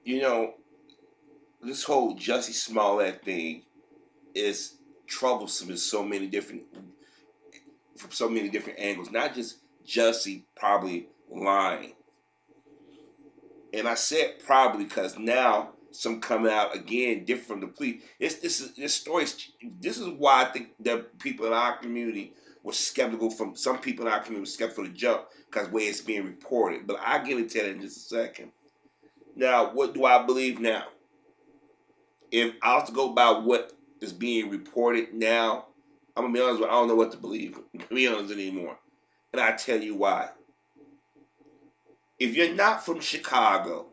You know, this whole Jussie Smollett thing is troublesome in so many different from so many different angles. Not just Jussie probably lying, and I said probably because now some coming out again different from the police. This story. This is why I think that people in our community were skeptical. From some people in our community were skeptical to jump because the way it's being reported. But I get into that in just a second. Now, what do I believe now? If I have to go by what is being reported now, I'm gonna be honest with you, I don't know what to believe. To be honest anymore, and I tell you why. If you're not from Chicago,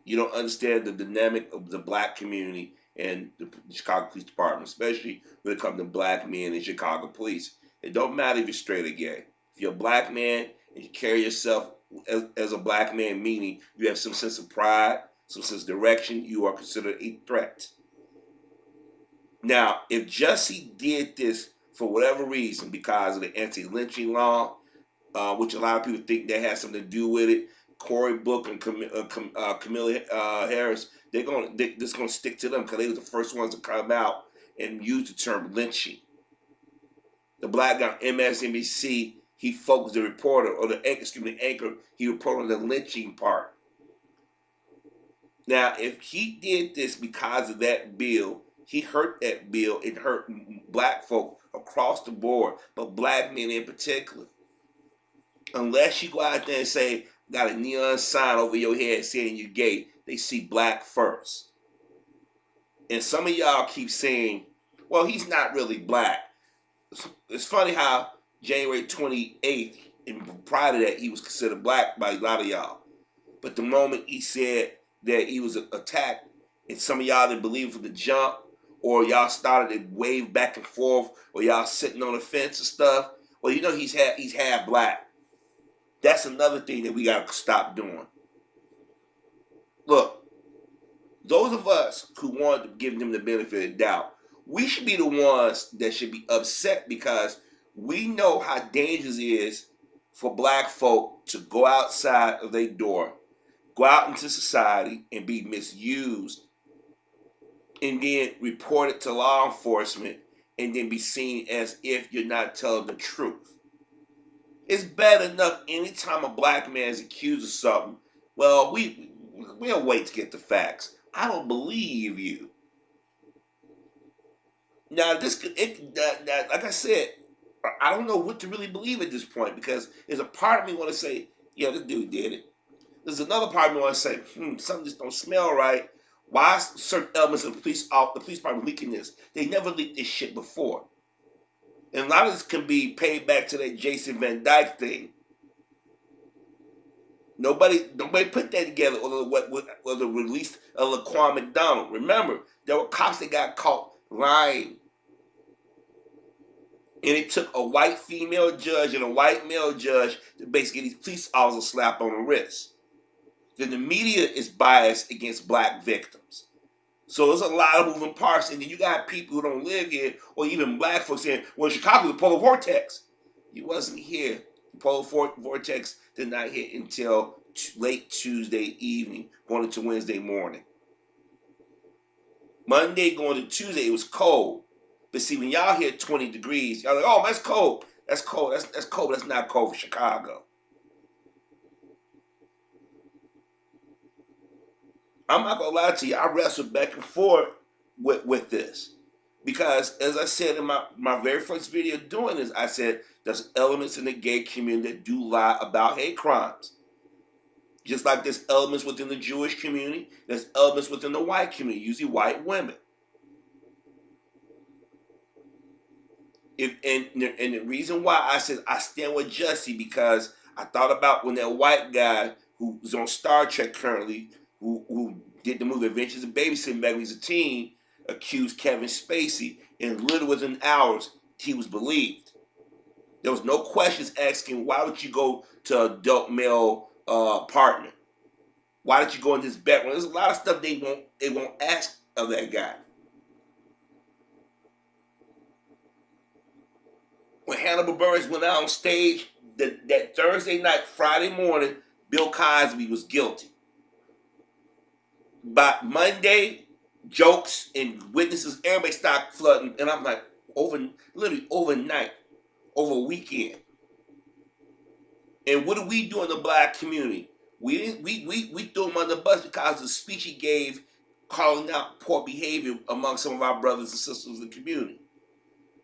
you don't understand the dynamic of the black community and the Chicago Police Department, especially when it comes to black men in Chicago police. It don't matter if you're straight or gay. If you're a black man and you carry yourself as a black man, meaning you have some sense of pride, some sense of direction, you are considered a threat. Now, if Jussie did this for whatever reason, because of the anti-lynching law, which a lot of people think that has something to do with it, Cory Booker and Camilla Harris, they're just gonna stick to them because they were the first ones to come out and use the term lynching. The black guy on MSNBC, he focused the reporter or the anchor, he reported on the lynching part. Now, if he did this because of that bill, he hurt that bill and hurt black folk across the board, but black men in particular. Unless you go out there and say, got a neon sign over your head saying you're gay, they see black first. And some of y'all keep saying, well, he's not really black. It's funny how January 28th, and prior to that, he was considered black by a lot of y'all. But the moment he said that he was attacked, and some of y'all didn't believe from the jump, or y'all started to wave back and forth, or y'all sitting on the fence and stuff, well, you know he's half black. That's another thing that we got to stop doing. Look, those of us who want to give them the benefit of the doubt, we should be the ones that should be upset because we know how dangerous it is for black folk to go outside of their door, go out into society and be misused, and then report it to law enforcement and then be seen as if you're not telling the truth. It's bad enough anytime a black man is accused of something. Well, we'll wait to get the facts. I don't believe you. Now, like I said, I don't know what to really believe at this point because there's a part of me want to say, yeah, this dude did it. There's another part of me want to say, something just don't smell right. Why is certain elements of the police department leaking this? They never leaked this shit before. And a lot of this can be paid back to that Jason Van Dyke thing. Nobody put that together or the release of Laquan McDonald. Remember, there were cops that got caught lying. And it took a white female judge and a white male judge to basically get these police officers slapped on the wrist. Then the media is biased against black victims. So there's a lot of moving parts, and then you got people who don't live here, or even black folks saying, well, Chicago's a polar vortex. You wasn't here. The polar vortex did not hit until late Tuesday evening, going into Wednesday morning. Monday going to Tuesday, it was cold. But see, when y'all hit 20 degrees, y'all like, oh, that's cold. That's cold. That's cold. That's not cold for Chicago. I'm not gonna lie to you. I wrestled back and forth with this because, as I said in my very first video doing this, I said there's elements in the gay community that do lie about hate crimes. Just like there's elements within the Jewish community, there's elements within the white community, usually white women. And the reason why I said I stand with Jussie because I thought about when that white guy who's on Star Trek currently, who did the movie Adventures of Babysitting back when he was a teen, accused Kevin Spacey, and literally within hours he was believed. There was no questions asking why would you go to adult male partner? Why did you go in this background? There's a lot of stuff they won't ask of that guy. When Hannibal Buress went out on stage that Thursday night, Friday morning, Bill Cosby was guilty. By Monday, jokes and witnesses, everybody started flooding, and I'm like, literally overnight, over a weekend. And what do we do in the black community? We threw him under the bus because of the speech he gave, calling out poor behavior among some of our brothers and sisters in the community.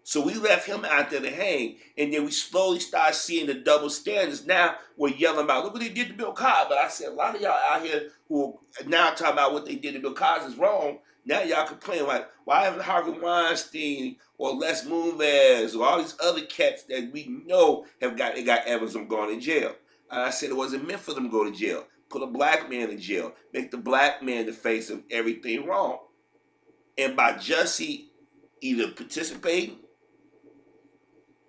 So we left him out there to hang, and then we slowly started seeing the double standards. Now we're yelling about, look what they did to Bill Cosby. But I said, a lot of y'all out here who are now talking about what they did to Bill Cosby is wrong. Now y'all complain like, why haven't Harvey Weinstein or Les Moonves or all these other cats that we know got evidence of going to jail? And I said it wasn't meant for them to go to jail. Put a black man in jail. Make the black man the face of everything wrong. And by Jussie either participating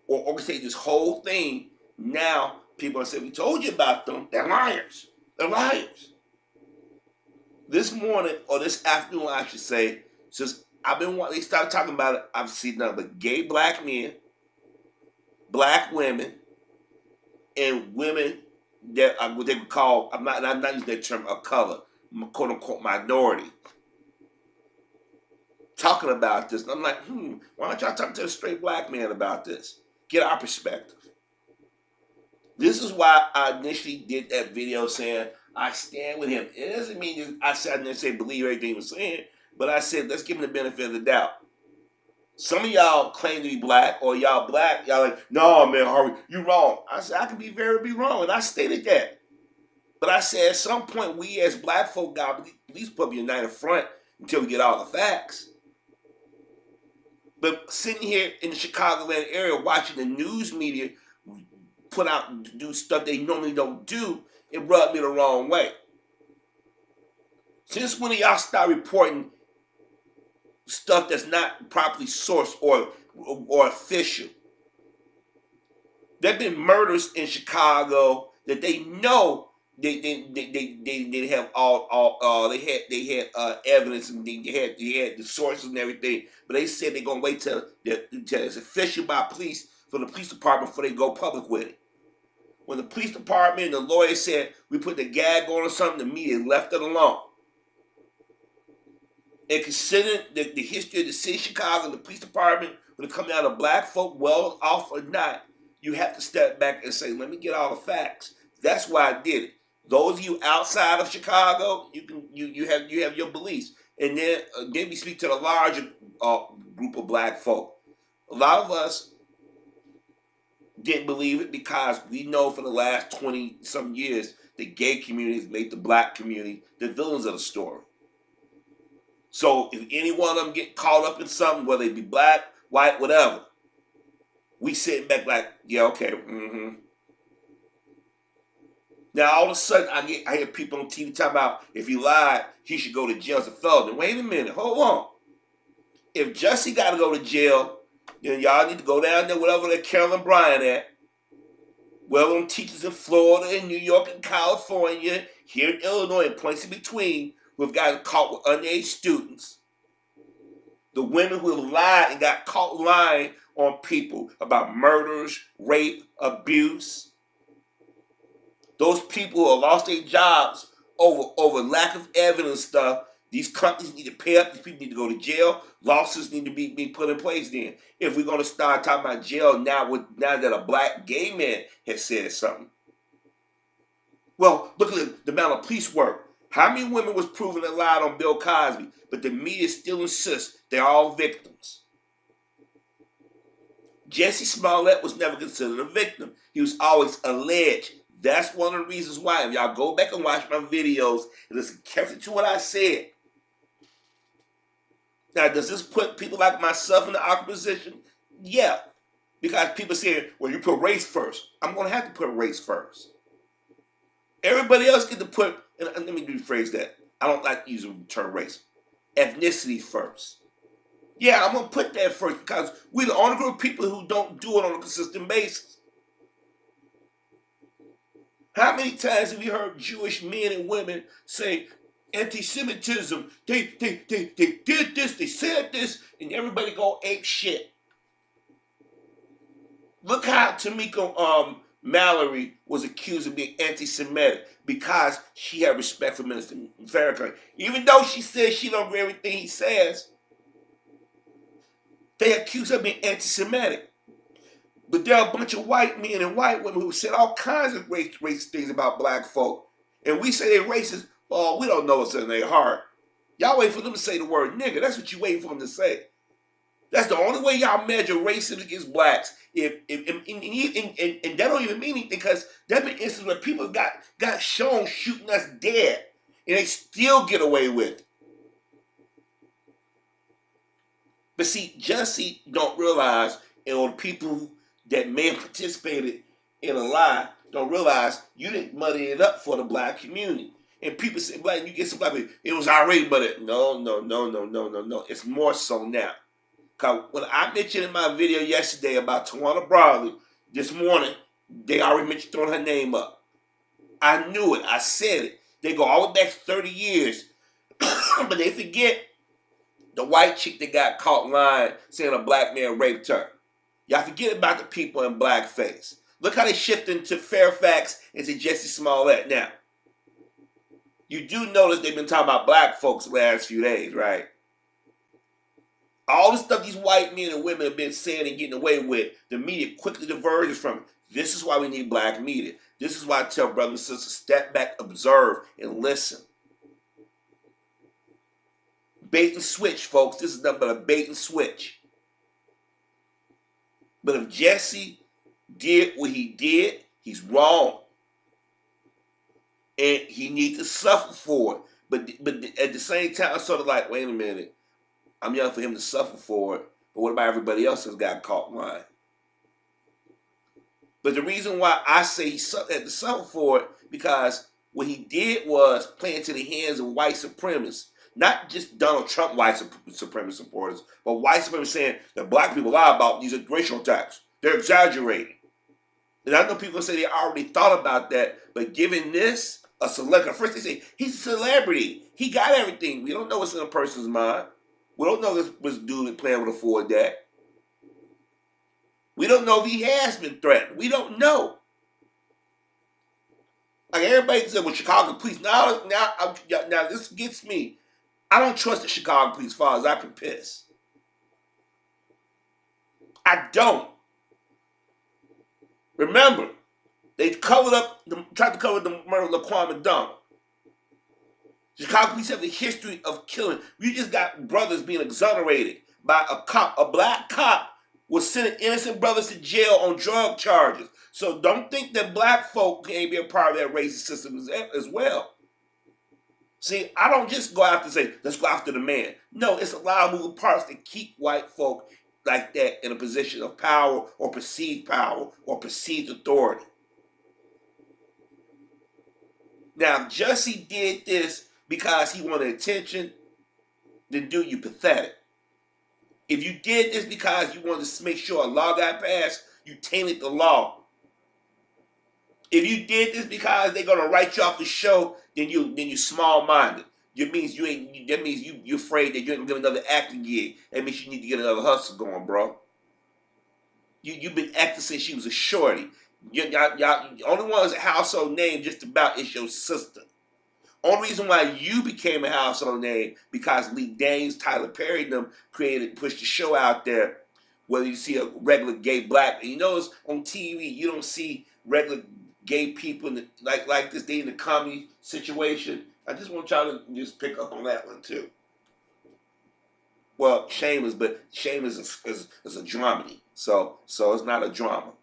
or orchestrate this whole thing, now people are saying, we told you about them. They're liars. They're liars. This morning, or this afternoon, I should say, since they started talking about it, I've seen nothing but gay black men, black women, and women that are what they would call, I'm not using that term, of color, quote unquote minority, talking about this. And I'm like, why don't y'all talk to a straight black man about this? Get our perspective. This is why I initially did that video saying I stand with him. It doesn't mean I sat there and say believe everything he was saying, but I said let's give him the benefit of the doubt. Some of y'all claim to be black, or y'all black, y'all like, no man, Harvey, you wrong. I said I can be wrong, and I stated that. But I said at some point we as black folk got to at least put up a united front until we get all the facts. But sitting here in the Chicagoland area watching the news media put out, do stuff they normally don't do, it rubbed me the wrong way. Since when y'all start reporting stuff that's not properly sourced or official? There have been murders in Chicago that they know they have they had evidence, and they had the sources and everything, but they said they're gonna wait till it's official by police for the police department before they go public with it. When the police department and the lawyer said we put the gag on or something, the media left it alone. And considering the history of the city of Chicago and the police department, when it comes down to black folk, well off or not, you have to step back and say, let me get all the facts. That's why I did it. Those of you outside of Chicago, you have your beliefs, and then we speak to the larger group of black folk. A lot of us didn't believe it because we know for the last 20 some years the gay community has made the black community the villains of the story. So if any one of them get caught up in something, whether they be black, white, whatever, we sitting back like, yeah, okay, Now all of a sudden I hear people on TV talking about if he lied, he should go to jail as a felon. Wait a minute, hold on. If Jussie got to go to jail, then y'all need to go down there, whatever they're Carolyn Bryant at. Well, them teachers in Florida and New York and California, here in Illinois, and places in between, who have gotten caught with underage students. The women who have lied and got caught lying on people about murders, rape, abuse. Those people who have lost their jobs over lack of evidence stuff. These companies need to pay up. These people need to go to jail. Lawsuits need to be put in place then. If we're going to start talking about jail now that a black gay man has said something. Well, look at the amount of police work. How many women was proven that lied on Bill Cosby, but the media still insists they're all victims? Jussie Smollett was never considered a victim. He was always alleged. That's one of the reasons why. If y'all go back and watch my videos and listen carefully to what I said. Now, does this put people like myself in the awkward position? Yeah. Because people say, well, you put race first. I'm going to have to put race first. Everybody else get to put, and let me rephrase that. I don't like using the term race. Ethnicity first. Yeah, I'm going to put that first because we're the only group of people who don't do it on a consistent basis. How many times have you heard Jewish men and women say, anti-Semitism, they did this, they said this, and everybody go ape shit. Look how Tamika Mallory was accused of being anti-Semitic because she had respect for Minister Farrakhan. Even though she says she don't agree with everything he says, they accuse her of being anti-Semitic. But there are a bunch of white men and white women who said all kinds of racist things about black folk. And we say they're racist. Oh, we don't know what's in their heart. Y'all wait for them to say the word nigga. That's what you waiting for them to say. That's the only way y'all measure racism against blacks. And that don't even mean anything, because there have been instances where people got shown shooting us dead, and they still get away with it. But see, Jussie don't realize, and people that may have participated in a lie don't realize you didn't muddy it up for the black community. And people say, "Black, you get some black people, it was already muddied." No. It's more so now. Because when I mentioned in my video yesterday about Tawana Brawley, this morning, they already mentioned throwing her name up. I knew it. I said it. They go all the way back 30 years. But they forget the white chick that got caught lying saying a black man raped her. Y'all forget about the people in blackface. Look how they shifting to Fairfax and to Jussie Smollett now. You do notice they've been talking about black folks the last few days, right? All the stuff these white men and women have been saying and getting away with, the media quickly diverges from it. This is why we need black media. This is why I tell brothers and sisters, step back, observe, and listen. Bait and switch, folks. This is nothing but a bait and switch. But if Jussie did what he did, he's wrong. And he needs to suffer for it. But at the same time, I'm sort of like, wait a minute. I'm yelling for him to suffer for it. But what about everybody else that's got caught lying? But the reason why I say he had to suffer for it, because what he did was play into the hands of white supremacists. Not just Donald Trump white supremacist supporters, but white supremacists saying that black people lie about these racial attacks. They're exaggerating. And I know people say they already thought about that, but given this, a celebrity, first they say, he's a celebrity. He got everything. We don't know what's in a person's mind. We don't know this dude plan would afford that. We don't know if he has been threatened. We don't know. Like everybody said with Chicago police. Now this gets me. I don't trust the Chicago police as far as I can piss. I don't. Remember, they tried to cover the murder of Laquan McDonald. Chicago police have a history of killing. We just got brothers being exonerated by a cop. A black cop was sending innocent brothers to jail on drug charges. So don't think that black folk can't be a part of that racist system as well. See, I don't just go after say, let's go after the man. No, it's a lot of moving parts that keep white folk like that in a position of power or perceived authority. Now, if Jussie did this because he wanted attention, then dude, you pathetic. If you did this because you wanted to make sure a law got passed, you tainted the law. If you did this because they're gonna write you off the show, then you small-minded. That means you're afraid that you ain't gonna get another acting gig. That means you need to get another hustle going, bro. You've been acting since you was a shorty. Y'all, only one that's a household name just about is your sister. Only reason why you became a household name because Lee Daniels, Tyler Perry, and them pushed the show out there. Whether you see a regular gay black, and you notice on TV you don't see regular gay people like this. They in the comedy situation. I just want y'all to just pick up on that one too. Well, Shameless, but Shameless is a dramedy, so it's not a drama.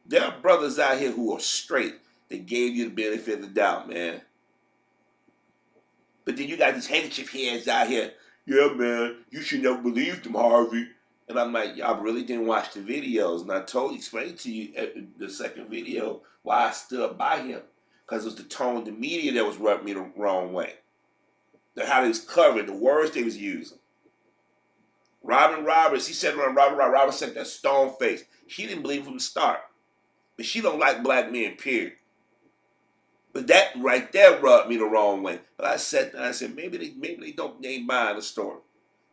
There are brothers out here who are straight that gave you the benefit of the doubt, man. But then you got these handkerchief heads out here. Yeah, man, you should never believe them, Harvey. And I'm like, y'all really didn't watch the videos. And I explained to you at the second video why I stood by him. Because it was the tone of the media that was rubbing me the wrong way. How they was covered, the words they was using. Robin Roberts, he said around Robin Roberts said that stone face. She didn't believe from the start. But she don't like black men, period. But that right there rubbed me the wrong way. But I sat there and I said, maybe they ain't buying the story.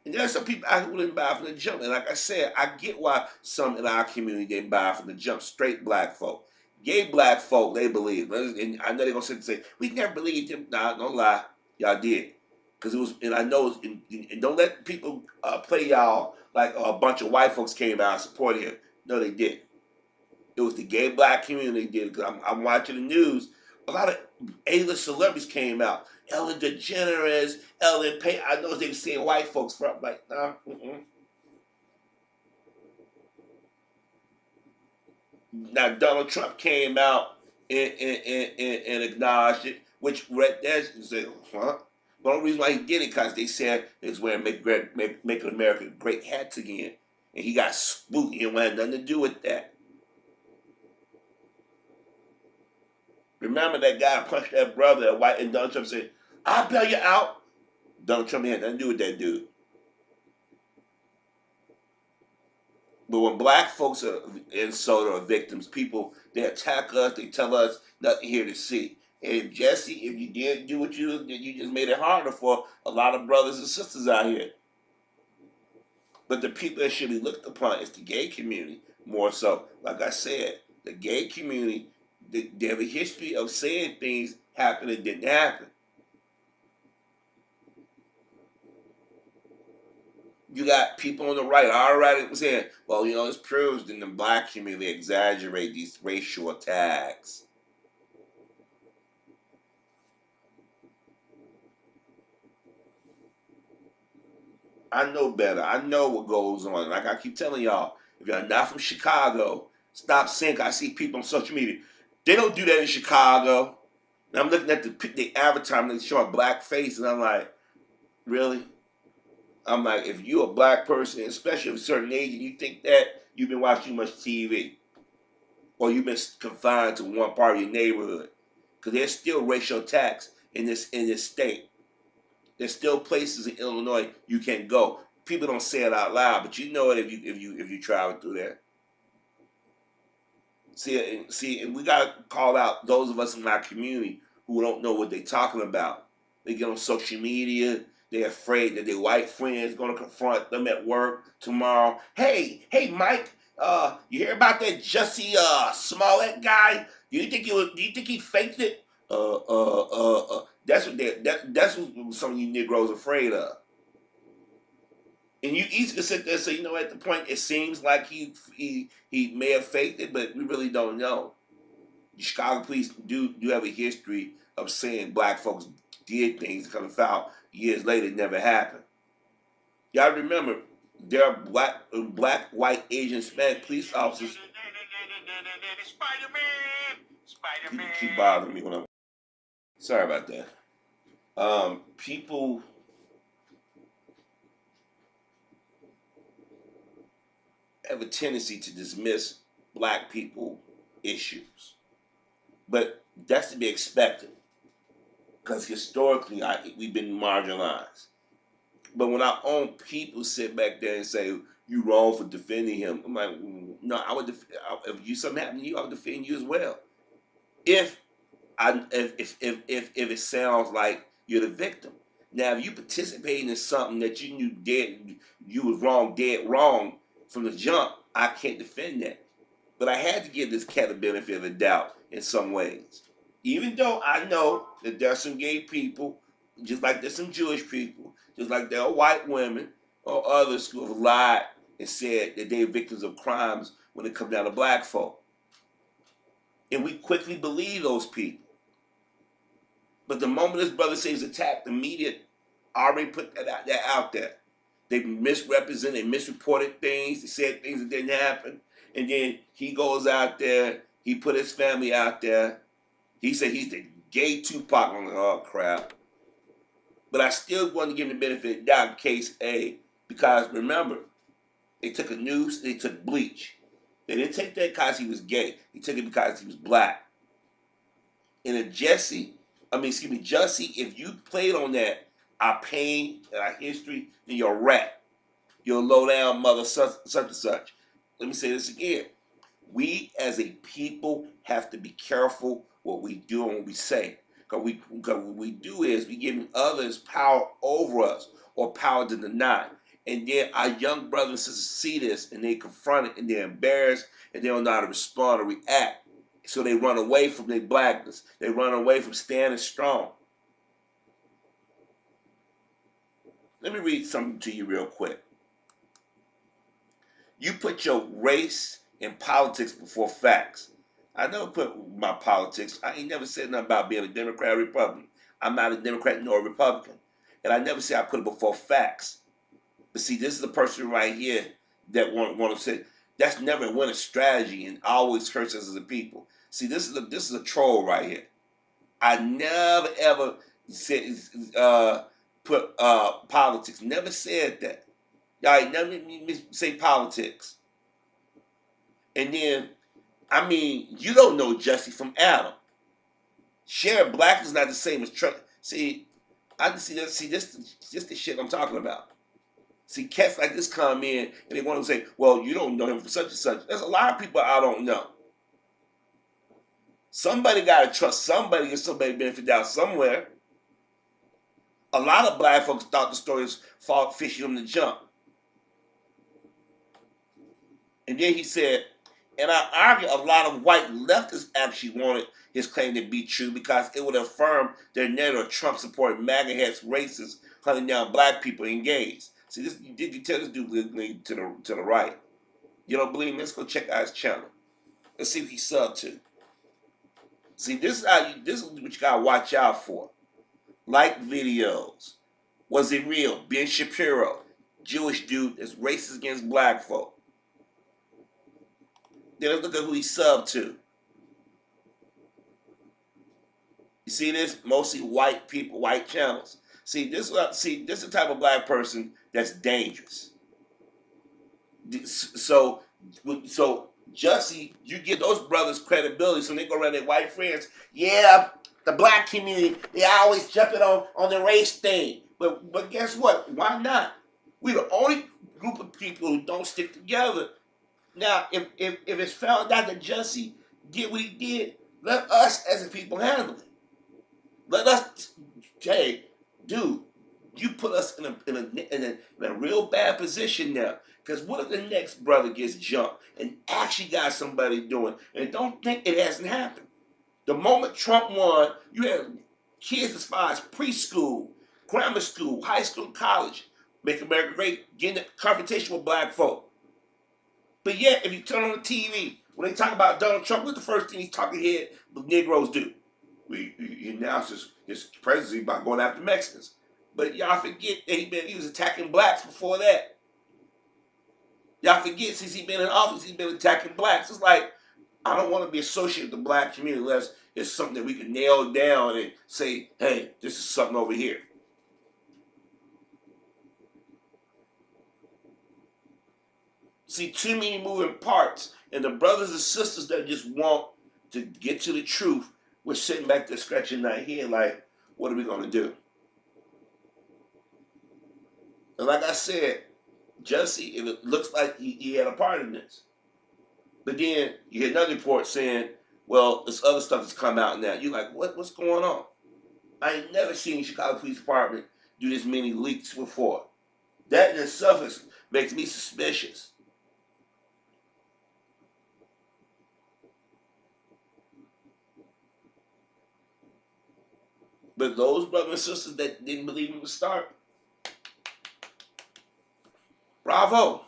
And there's some people out who didn't buy from the jump. And like I said, I get why some in our community didn't buy from the jump. Straight black folk. Gay black folk, they believe. And I know they're going to sit and say, we never believed him. Nah, don't lie. Y'all did. Because it was, and I know, and don't let people play y'all like a bunch of white folks came out and supported him. No, they didn't. It was the gay black community did. Because I'm watching the news. A lot of A-list celebrities came out. Ellen DeGeneres, Ellen Payne. I know they were saying white folks from like, nah. Now Donald Trump came out and acknowledged it, which right there said, huh? The only reason why he did it because they said it's wearing make America great hats again, and he got spooked. He didn't want nothing to do with that. Remember that guy punched that brother at White, and Donald Trump said, "I'll bail you out." Donald Trump had nothing to do with that dude. But when black folks are insulted or victims, people they attack us. They tell us nothing here to see. And Jesse, if you did do what you did, you just made it harder for a lot of brothers and sisters out here. But the people that should be looked upon is the gay community more so. Like I said, the gay community, they have a history of saying things happened and didn't happen. You got people on the right already saying, well, you know, this proves that the black community exaggerate these racial attacks. I know better. I know what goes on. Like I keep telling y'all, if you're not from Chicago, stop saying, I see people on social media. They don't do that in Chicago. And I'm looking at the advertisement, they show a black face, and I'm like, really? I'm like, if you're a black person, especially of a certain age, and you think that, you've been watching too much TV. Or you've been confined to one part of your neighborhood. Because there's still racial attacks in this state. There's still places in Illinois you can go. People don't say it out loud, but you know it if you travel through there. See, and we gotta call out those of us in our community who don't know what they're talking about. They get on social media. They're afraid that their white friends gonna confront them at work tomorrow. Hey, Mike, you hear about that Jussie Smollett guy? Do you think he faked it? That's what some of you Negroes are afraid of. And you easily sit there and say, you know, at the point it seems like he may have faked it, but we really don't know. The Chicago police do have a history of saying black folks did things come out years later it never happened. Y'all remember there are black, white, Asian, Hispanic police officers. People keep bothering me when I'm sorry about that. People have a tendency to dismiss black people issues, but that's to be expected because historically we've been marginalized. But when our own people sit back there and say you wrong for defending him, I'm like, no, I would. If you something happened to you, I would defend you as well. If if it sounds like you're the victim. Now, if you participating in something that you knew you was wrong, dead wrong from the jump, I can't defend that. But I had to give this cat a benefit of the doubt in some ways. Even though I know that there are some gay people, just like there's some Jewish people, just like there are white women or others who have lied and said that they're victims of crimes when it comes down to black folk. And we quickly believe those people. But the moment this brother says attacked, the media already put that out there. They misrepresented, misreported things, they said things that didn't happen. And then he goes out there, he put his family out there. He said he's the gay Tupac. I'm like, oh crap. But I still want to give him the benefit of the doubt in case A, because remember, they took a noose, they took bleach. They didn't take that because he was gay. They took it because he was black. And if Jussie, if you played on that, our pain and our history, then you're a rat. You're a low down mother such and such. Let me say this again. We as a people have to be careful what we do and what we say. Because what we do is we give others power over us or power to deny. And then our young brothers and sisters see this and they confront it and they're embarrassed and they don't know how to respond or react. So they run away from their blackness. They run away from standing strong. Let me read something to you real quick. You put your race and politics before facts. I never put my politics. I ain't never said nothing about being a Democrat or Republican. I'm not a Democrat nor a Republican. And I never said I put it before facts. But see, this is the person right here that want to say that's never a winning strategy and always hurts us as a people. See, this is a troll right here. I never ever said put politics. Never said that. Y'all never say politics. And then, I mean, you don't know Jesse from Adam. Sharing black is not the same as Trump. See, I can see that. See, this the shit I'm talking about. See, cats like this come in and they want to say, well, you don't know him for such and such. There's a lot of people I don't know. Somebody got to trust somebody and somebody benefit out somewhere. A lot of black folks thought the story was fishy from the jump. And then he said, and I argue a lot of white leftists actually wanted his claim to be true because it would affirm their narrative of Trump supporting MAGA heads, racists, hunting down black people and gays. See, this you tell this dude to the right. You don't believe me? Let's go check out his channel. Let's see if he's subbed to. See, this is what you gotta watch out for. Like videos. Was it real? Ben Shapiro, Jewish dude that's racist against black folk. Then let's look at who he subbed to. You see this? Mostly white people, white channels. See, this is the type of black person that's dangerous. So Jussie, you give those brothers credibility, so they go around their white friends. Yeah, the black community, they always jumping on the race thing. But guess what? Why not? We're the only group of people who don't stick together. Now, if it's found out that Jussie did what he did, let us as a people handle it. Let us, hey, dude, you put us in a real bad position now. Because what if the next brother gets jumped and actually got somebody doing it? And don't think it hasn't happened. The moment Trump won, you had kids as far as preschool, grammar school, high school, college, Make America Great, getting a confrontation with black folk. But yet, if you turn on the TV, when they talk about Donald Trump, what's the first thing these talking head Negroes do? He announced his presidency by going after Mexicans. But y'all forget that he was attacking blacks before that. Y'all forget since he's been in office, he's been attacking blacks. It's like, I don't want to be associated with the black community unless it's something that we can nail down and say, hey, this is something over here. See, too many moving parts. And the brothers and sisters that just want to get to the truth, we're sitting back there scratching our head like, what are we going to do? And like I said, Jussie, it looks like he had a part in this. But then you get another report saying, well, this other stuff has come out now. You're like, what's going on? I ain't never seen the Chicago Police Department do this many leaks before. That in itself makes me suspicious. But those brothers and sisters that didn't believe him to start, bravo.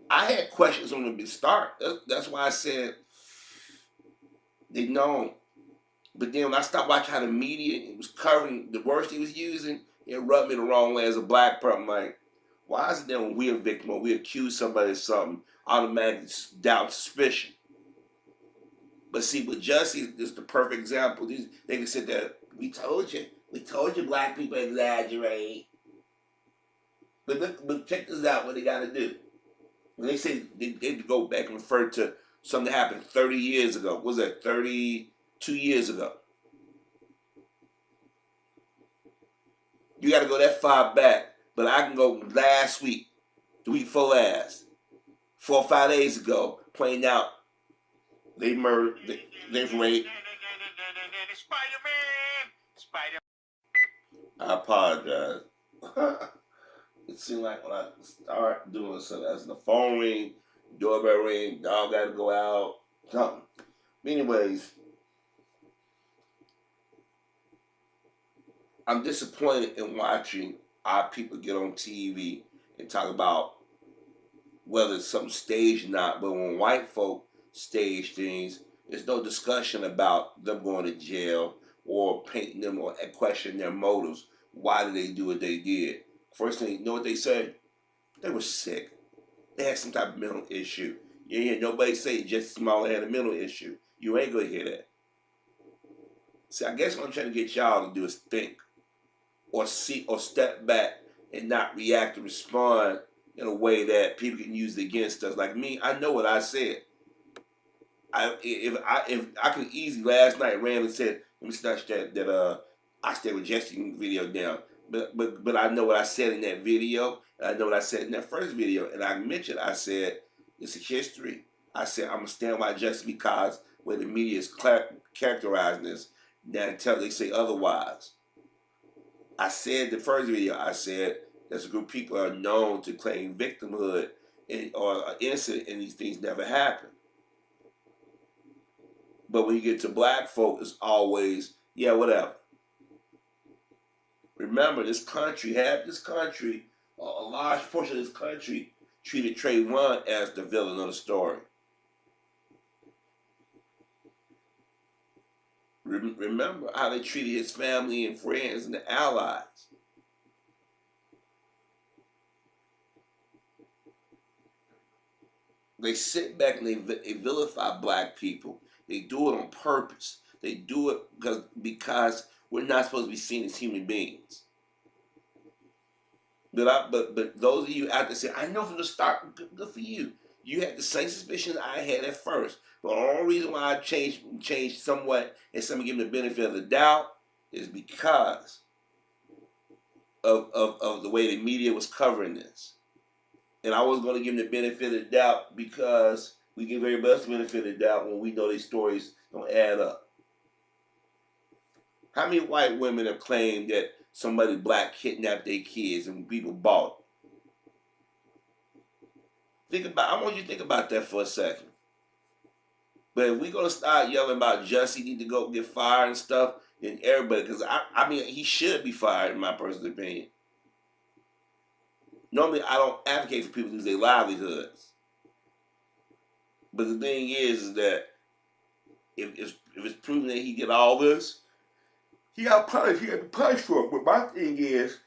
I had questions on them to start. That's why I said they know. But then when I stopped watching how the media was covering the words he was using, it rubbed me the wrong way as a black person. I'm like, why is it that when we're a victim or we accuse somebody of something, automatically doubt suspicion? But see, with Jussie is the perfect example. They can sit there, we told you black people exaggerate. But check this out, what they got to do. When they say they go back and refer to something that happened 30 years ago. What was that, 32 years ago? You got to go that far back. But I can go last week, the week before last, 4 or 5 days ago, playing out. They murdered, they raped. I apologize. It seemed like when I start doing something, as the phone ring, doorbell ring, dog got to go out, something. Anyways, I'm disappointed in watching our people get on TV and talk about whether it's something staged or not. But when white folk stage things, there's no discussion about them going to jail or painting them or questioning their motives. Why did they do what they did? First thing, you know what they say? They were sick. They had some type of mental issue. You hear nobody say Jussie Smollett had a mental issue. You ain't gonna hear that. See, I guess what I'm trying to get y'all to do is think, or see, or step back and not react or respond in a way that people can use it against us. Like me, I know what I said. If I could easily last night ran and said, let me snatch that I stayed with Jesse video down. But I know what I said in that video. And I know what I said in that first video. And I mentioned, I said, it's a history. I said I'm gonna stand by Jesse because where the media is characterizing this, now until they say otherwise. I said the first video, I said there's a group of people are known to claim victimhood or innocent, and these things never happen. But when you get to black folk, it's always, yeah, whatever. Remember, this country, a large portion of this country treated Trayvon as the villain of the story. Remember how they treated his family and friends and the allies. They sit back and they vilify black people. They do it on purpose. They do it because we're not supposed to be seen as human beings. But those of you out there say, I know from the start, good for you. You had the same suspicions I had at first. But the only reason why I changed somewhat and some give me the benefit of the doubt is because of the way the media was covering this. And I was going to give them the benefit of the doubt because we give everybody else the benefit of the doubt when we know these stories don't add up. How many white women have claimed that somebody black kidnapped their kids and people bought it? I want you to think about that for a second. But if we're going to start yelling about Jussie need to go get fired and stuff, then everybody, because I mean, he should be fired in my personal opinion. Normally, I don't advocate for people to lose their livelihoods. But the thing is that if it's proven that he did all this, he got punished. He got to be punished for it. But my thing is,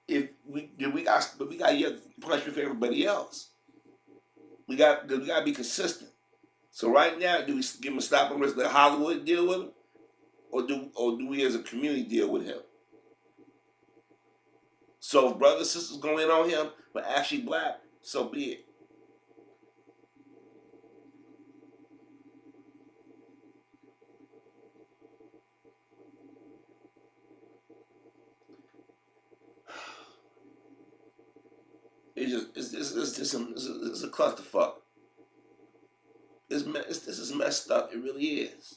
we got punishment for everybody else. We got to be consistent. So right now, do we give him a stop and risk, let Hollywood deal with him, or do we as a community deal with him? So if brothers and sisters go in on him, but actually black, so be it. It's a clusterfuck. This is messed up. It really is.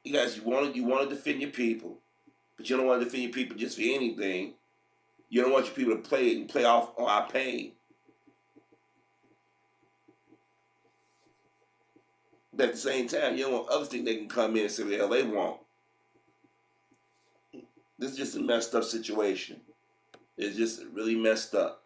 You guys, you want to defend your people, but you don't want to defend your people just for anything. You don't want your people to play off on our pain. But at the same time, you don't want others think they can come in and say what the hell they want. This is just a messed up situation. It's just really messed up.